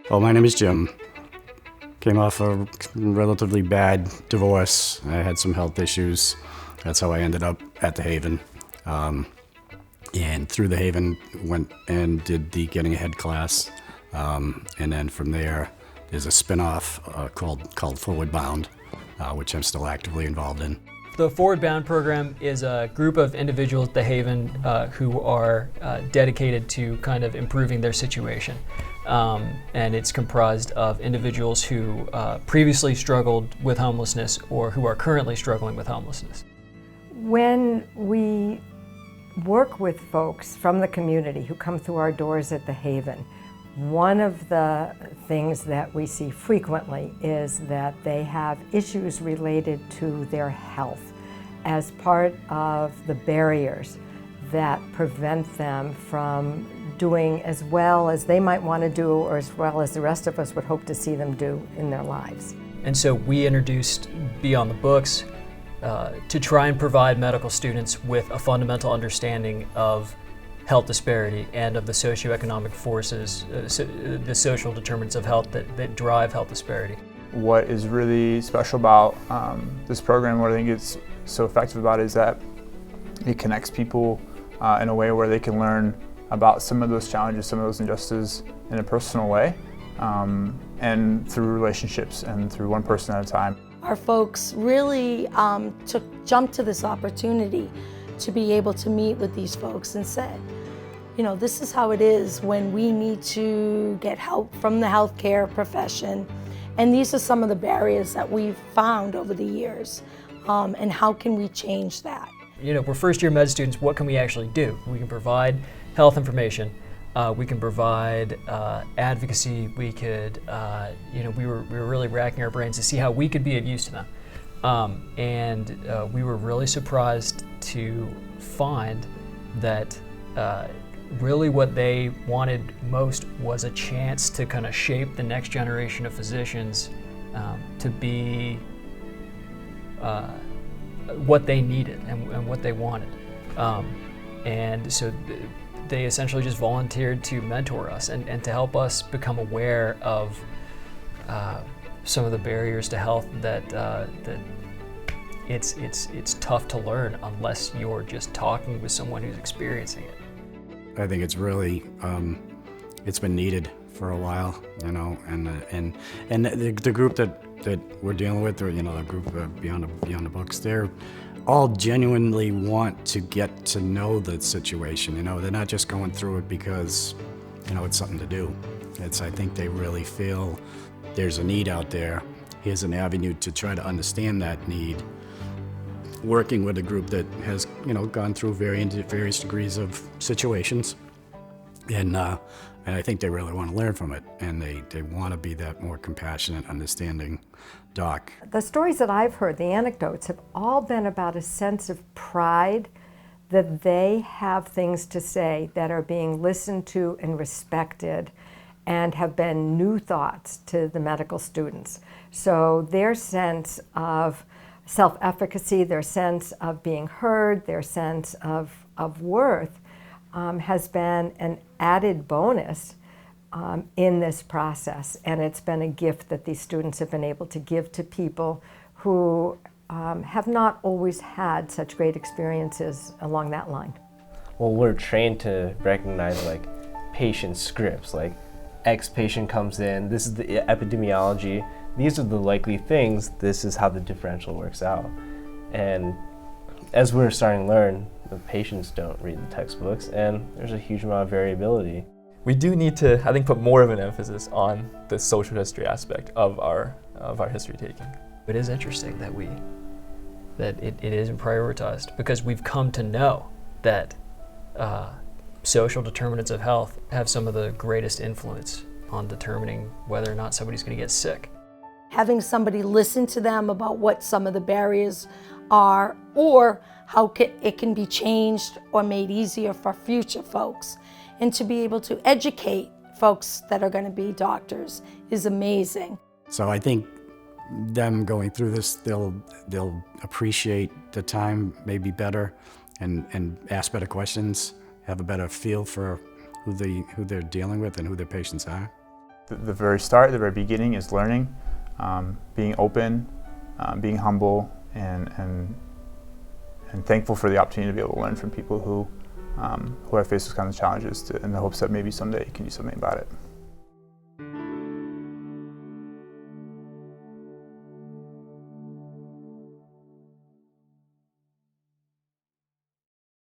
Well, my name is Jim. Came off a relatively bad divorce. I had some health issues. That's how I ended up at the Haven. And through the Haven, went and did the Getting Ahead class. And then from there, there's a spin-off called Forward Bound, which I'm still actively involved in. The Forward Bound program is a group of individuals at the Haven who are dedicated to kind of improving their situation. And it's comprised of individuals who previously struggled with homelessness or who are currently struggling with homelessness. When we work with folks from the community who come through our doors at the Haven, one of the things that we see frequently is that they have issues related to their health as part of the barriers that prevent them from doing as well as they might want to do or as well as the rest of us would hope to see them do in their lives. And so we introduced Beyond the Books to try and provide medical students with a fundamental understanding of health disparity and of the socioeconomic forces, the social determinants of health that drive health disparity. What is really special about this program, what I think it's so effective about, is that it connects people in a way where they can learn about some of those challenges, some of those injustices in a personal way, and through relationships and through one person at a time. Our folks really jumped to this opportunity to be able to meet with these folks and said, you know, this is how it is when we need to get help from the healthcare profession. And these are some of the barriers that we've found over the years. And how can we change that? You know, we're first-year med students. What can we actually do? We can provide health information. We can provide advocacy. We could, you know, we were really racking our brains to see how we could be of use to them. And we were really surprised to find that really what they wanted most was a chance to kind of shape the next generation of physicians to be what they needed and what they wanted. And so they essentially just volunteered to mentor us and to help us become aware of some of the barriers to health that it's tough to learn unless you're just talking with someone who's experiencing it. I think it's really, it's been needed for a while, you know, and the group that we're dealing with, or, you know, the group Beyond the Books, they're all genuinely want to get to know the situation. You know, they're not just going through it because, you know, it's something to do. I think they really feel there's a need out there. Here's an avenue to try to understand that need. Working with a group that has, you know, gone through various degrees of situations, and I think they really want to learn from it, and they want to be that more compassionate, understanding doc. The stories that I've heard, the anecdotes, have all been about a sense of pride that they have things to say that are being listened to and respected and have been new thoughts to the medical students. So their sense of self-efficacy, their sense of being heard, their sense of worth has been an added bonus in this process. And it's been a gift that these students have been able to give to people who have not always had such great experiences along that line. Well, we're trained to recognize like patient scripts, like X patient comes in, this is the epidemiology, these are the likely things, this is how the differential works out. And as we're starting to learn, the patients don't read the textbooks, and there's a huge amount of variability. We do need to, I think, put more of an emphasis on the social history aspect of our history taking. It is interesting that it isn't prioritized, because we've come to know that social determinants of health have some of the greatest influence on determining whether or not somebody's going to get sick. Having somebody listen to them about what some of the barriers are, or how it can be changed or made easier for future folks, and to be able to educate folks that are going to be doctors is amazing. So I think them going through this, they'll appreciate the time maybe better and ask better questions, have a better feel for who they're dealing with and who their patients are. The very start, the very beginning is learning, being open, being humble, and thankful for the opportunity to be able to learn from people who have faced those kinds of challenges in the hopes that maybe someday you can do something about it.